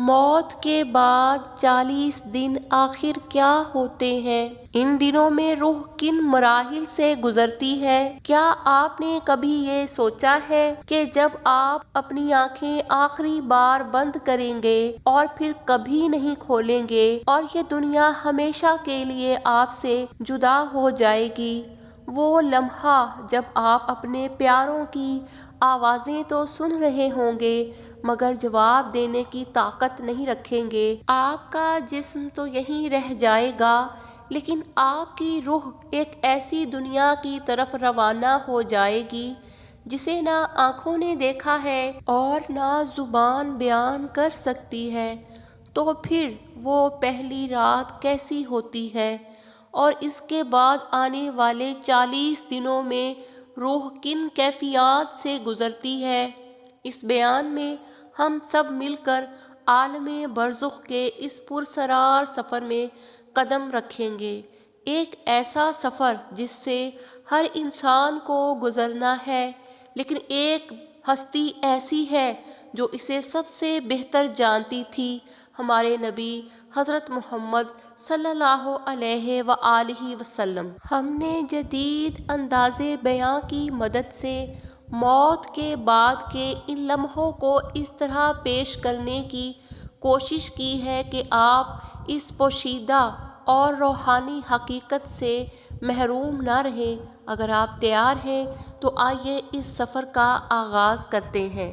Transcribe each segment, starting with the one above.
موت کے بعد 40 دن آخر کیا ہوتے ہیں؟ ان دنوں میں روح کن مراحل سے گزرتی ہے؟ کیا آپ نے کبھی یہ سوچا ہے کہ جب آپ اپنی آنکھیں آخری بار بند کریں گے اور پھر کبھی نہیں کھولیں گے اور یہ دنیا ہمیشہ کے لیے آپ سے جدا ہو جائے گی، وہ لمحہ جب آپ اپنے پیاروں کی آوازیں تو سن رہے ہوں گے مگر جواب دینے کی طاقت نہیں رکھیں گے؟ آپ کا جسم تو یہیں رہ جائے گا لیکن آپ کی روح ایک ایسی دنیا کی طرف روانہ ہو جائے گی جسے نہ آنکھوں نے دیکھا ہے اور نہ زبان بیان کر سکتی ہے۔ تو پھر وہ پہلی رات کیسی ہوتی ہے اور اس کے بعد آنے والے 40 دنوں میں روح کن کیفیات سے گزرتی ہے؟ اس بیان میں ہم سب مل کر عالم برزخ کے اس پراسرار سفر میں قدم رکھیں گے، ایک ایسا سفر جس سے ہر انسان کو گزرنا ہے، لیکن ایک ہستی ایسی ہے جو اسے سب سے بہتر جانتی تھی، ہمارے نبی حضرت محمد صلی اللہ علیہ وآلہ وسلم۔ ہم نے جدید انداز بیاں کی مدد سے موت کے بعد کے ان لمحوں کو اس طرح پیش کرنے کی کوشش کی ہے کہ آپ اس پوشیدہ اور روحانی حقیقت سے محروم نہ رہیں۔ اگر آپ تیار ہیں تو آئیے اس سفر کا آغاز کرتے ہیں۔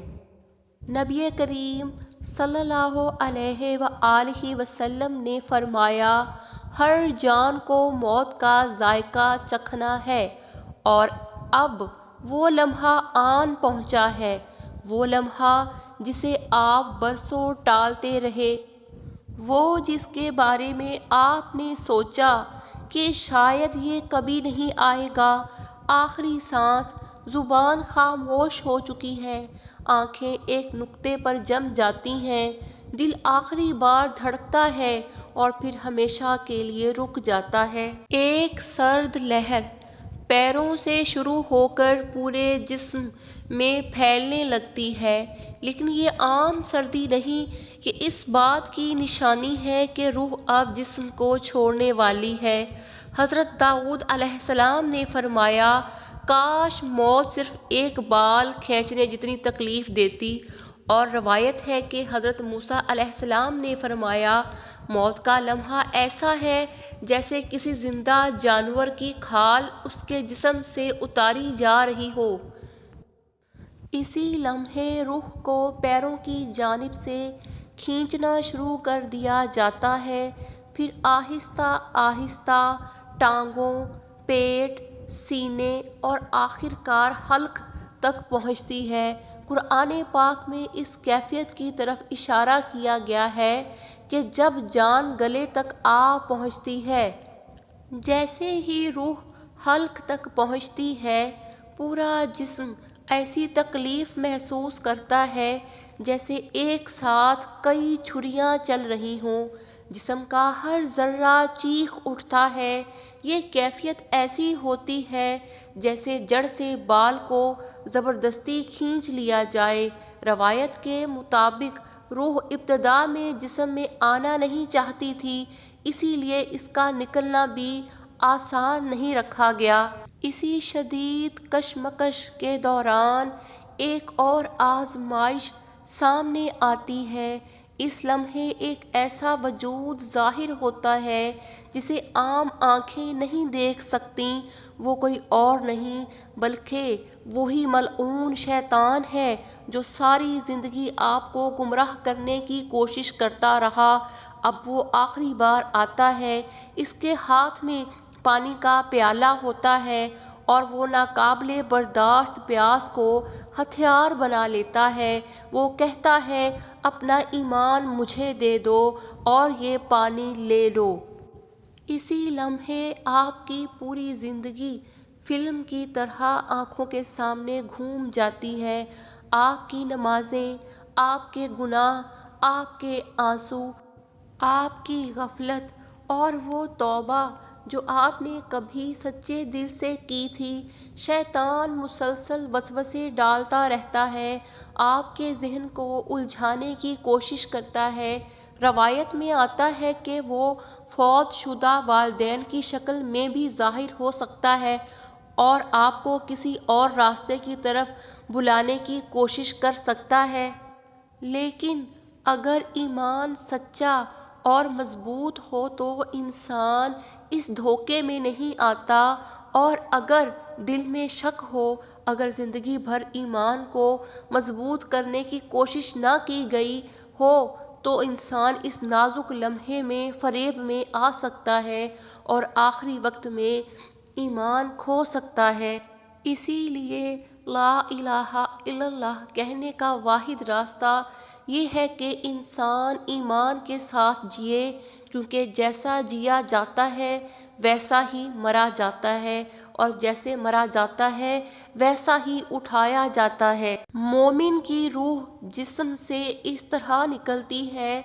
نبی کریم صلی اللہ علیہ وآلہ وسلم نے فرمایا، ہر جان کو موت کا ذائقہ چکھنا ہے اور اب وہ لمحہ آن پہنچا ہے، وہ لمحہ جسے آپ برسوں ٹالتے رہے، وہ جس کے بارے میں آپ نے سوچا کہ شاید یہ کبھی نہیں آئے گا۔ آخری سانس، زبان خاموش ہو چکی ہے، آنکھیں ایک نقطے پر جم جاتی ہیں، دل آخری بار دھڑکتا ہے اور پھر ہمیشہ کے لیے رک جاتا ہے۔ ایک سرد لہر پیروں سے شروع ہو کر پورے جسم میں پھیلنے لگتی ہے، لیکن یہ عام سردی نہیں، یہ اس بات کی نشانی ہے کہ روح اب جسم کو چھوڑنے والی ہے۔ حضرت داؤد علیہ السلام نے فرمایا، کاش موت صرف ایک بال کھینچنے جتنی تکلیف دیتی، اور روایت ہے کہ حضرت موسیٰ علیہ السلام نے فرمایا، موت کا لمحہ ایسا ہے جیسے کسی زندہ جانور کی کھال اس کے جسم سے اتاری جا رہی ہو۔ اسی لمحے روح کو پیروں کی جانب سے کھینچنا شروع کر دیا جاتا ہے، پھر آہستہ آہستہ ٹانگوں، پیٹ، سینے اور آخر کار حلق تک پہنچتی ہے۔ قرآن پاک میں اس کیفیت کی طرف اشارہ کیا گیا ہے کہ جب جان گلے تک آ پہنچتی ہے، جیسے ہی روح حلق تک پہنچتی ہے، پورا جسم ایسی تکلیف محسوس کرتا ہے جیسے ایک ساتھ کئی چھریاں چل رہی ہوں، جسم کا ہر ذرہ چیخ اٹھتا ہے۔ یہ کیفیت ایسی ہوتی ہے جیسے جڑ سے بال کو زبردستی کھینچ لیا جائے۔ روایت کے مطابق روح ابتدا میں جسم میں آنا نہیں چاہتی تھی، اسی لیے اس کا نکلنا بھی آسان نہیں رکھا گیا۔ اسی شدید کشمکش کے دوران ایک اور آزمائش سامنے آتی ہے۔ اس لمحے ایک ایسا وجود ظاہر ہوتا ہے جسے عام آنکھیں نہیں دیکھ سکتیں، وہ کوئی اور نہیں بلکہ وہی ملعون شیطان ہے جو ساری زندگی آپ کو گمراہ کرنے کی کوشش کرتا رہا۔ اب وہ آخری بار آتا ہے، اس کے ہاتھ میں پانی کا پیالہ ہوتا ہے اور وہ ناقابل برداشت پیاس کو ہتھیار بنا لیتا ہے۔ وہ کہتا ہے، اپنا ایمان مجھے دے دو اور یہ پانی لے لو۔ اسی لمحے آپ کی پوری زندگی فلم کی طرح آنکھوں کے سامنے گھوم جاتی ہے، آپ کی نمازیں، آپ کے گناہ، آپ کے آنسو، آپ کی غفلت اور وہ توبہ جو آپ نے کبھی سچے دل سے کی تھی۔ شیطان مسلسل وسوسے ڈالتا رہتا ہے، آپ کے ذہن کو الجھانے کی کوشش کرتا ہے۔ روایت میں آتا ہے کہ وہ فوت شدہ والدین کی شکل میں بھی ظاہر ہو سکتا ہے اور آپ کو کسی اور راستے کی طرف بلانے کی کوشش کر سکتا ہے۔ لیکن اگر ایمان سچا اور مضبوط ہو تو انسان اس دھوکے میں نہیں آتا، اور اگر دل میں شک ہو، اگر زندگی بھر ایمان کو مضبوط کرنے کی کوشش نہ کی گئی ہو تو انسان اس نازک لمحے میں فریب میں آ سکتا ہے اور آخری وقت میں ایمان کھو سکتا ہے۔ اسی لیے لا الہ الا اللہ کہنے کا واحد راستہ یہ ہے کہ انسان ایمان کے ساتھ جیے، کیونکہ جیسا جیا جاتا ہے ویسا ہی مرا جاتا ہے، اور جیسے مرا جاتا ہے ویسا ہی اٹھایا جاتا ہے۔ مومن کی روح جسم سے اس طرح نکلتی ہے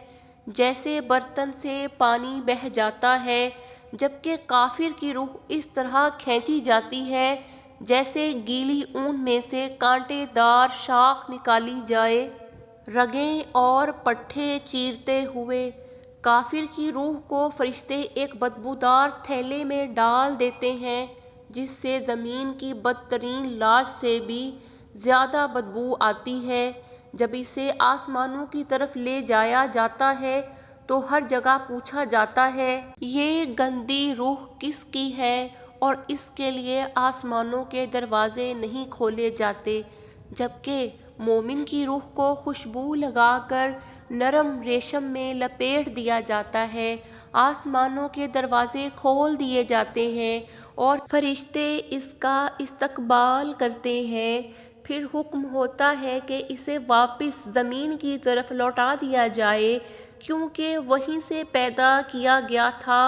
جیسے برتن سے پانی بہہ جاتا ہے، جبکہ کافر کی روح اس طرح کھینچی جاتی ہے جیسے گیلی اون میں سے کانٹے دار شاخ نکالی جائے، رگیں اور پٹھے چیرتے ہوئے۔ کافر کی روح کو فرشتے ایک بدبودار تھیلے میں ڈال دیتے ہیں جس سے زمین کی بدترین لاش سے بھی زیادہ بدبو آتی ہے۔ جب اسے آسمانوں کی طرف لے جایا جاتا ہے تو ہر جگہ پوچھا جاتا ہے، یہ گندی روح کس کی ہے، اور اس کے لیے آسمانوں کے دروازے نہیں کھولے جاتے، جبکہ مومن کی روح کو خوشبو لگا کر نرم ریشم میں لپیٹ دیا جاتا ہے، آسمانوں کے دروازے کھول دیے جاتے ہیں اور فرشتے اس کا استقبال کرتے ہیں۔ پھر حکم ہوتا ہے کہ اسے واپس زمین کی طرف لوٹا دیا جائے، کیونکہ وہیں سے پیدا کیا گیا تھا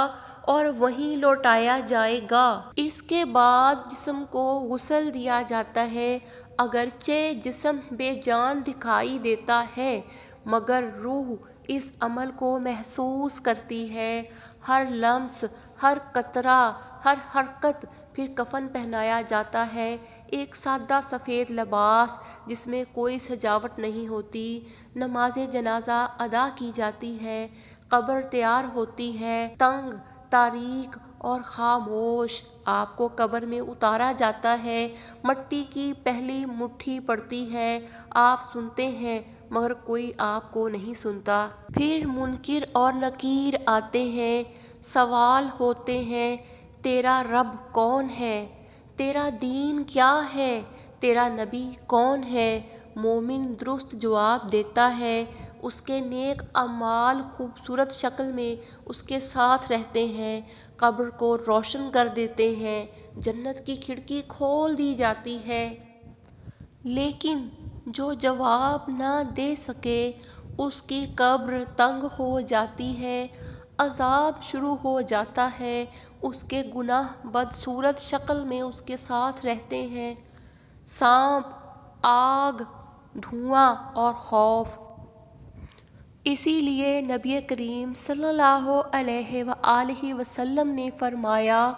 اور وہیں لوٹایا جائے گا۔ اس کے بعد جسم کو غسل دیا جاتا ہے۔ اگرچہ جسم بے جان دکھائی دیتا ہے مگر روح اس عمل کو محسوس کرتی ہے، ہر لمس، ہر قطرہ، ہر حرکت۔ پھر کفن پہنایا جاتا ہے، ایک سادہ سفید لباس جس میں کوئی سجاوٹ نہیں ہوتی۔ نماز جنازہ ادا کی جاتی ہے، قبر تیار ہوتی ہے، تنگ، تاریک اور خاموش۔ آپ کو قبر میں اتارا جاتا ہے، مٹی کی پہلی مٹھی پڑتی ہے، آپ سنتے ہیں مگر کوئی آپ کو نہیں سنتا۔ پھر منکر اور نکیر آتے ہیں، سوال ہوتے ہیں، تیرا رب کون ہے؟ تیرا دین کیا ہے؟ تیرا نبی کون ہے؟ مومن درست جواب دیتا ہے، اس کے نیک اعمال خوبصورت شکل میں اس کے ساتھ رہتے ہیں، قبر کو روشن کر دیتے ہیں، جنت کی کھڑکی کھول دی جاتی ہے۔ لیکن جو جواب نہ دے سکے اس کی قبر تنگ ہو جاتی ہے، عذاب شروع ہو جاتا ہے، اس کے گناہ بدصورت شکل میں اس کے ساتھ رہتے ہیں، سانپ، آگ، دھواں اور خوف۔ اسی لیے نبی کریم صلی اللہ علیہ وآلہ وسلم نے فرمایا،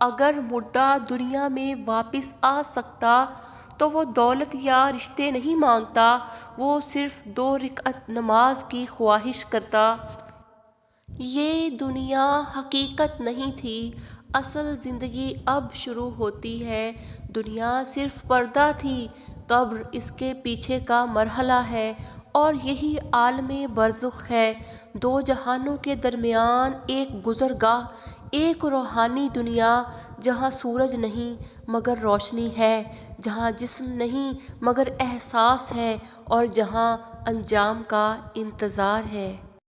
اگر مردہ دنیا میں واپس آ سکتا تو وہ دولت یا رشتے نہیں مانگتا، وہ صرف 2 رکعت نماز کی خواہش کرتا۔ یہ دنیا حقیقت نہیں تھی، اصل زندگی اب شروع ہوتی ہے۔ دنیا صرف پردہ تھی، قبر اس کے پیچھے کا مرحلہ ہے، اور یہی عالم برزخ ہے، 2 جہانوں کے درمیان ایک گزرگاہ، ایک روحانی دنیا جہاں سورج نہیں مگر روشنی ہے، جہاں جسم نہیں مگر احساس ہے، اور جہاں انجام کا انتظار ہے۔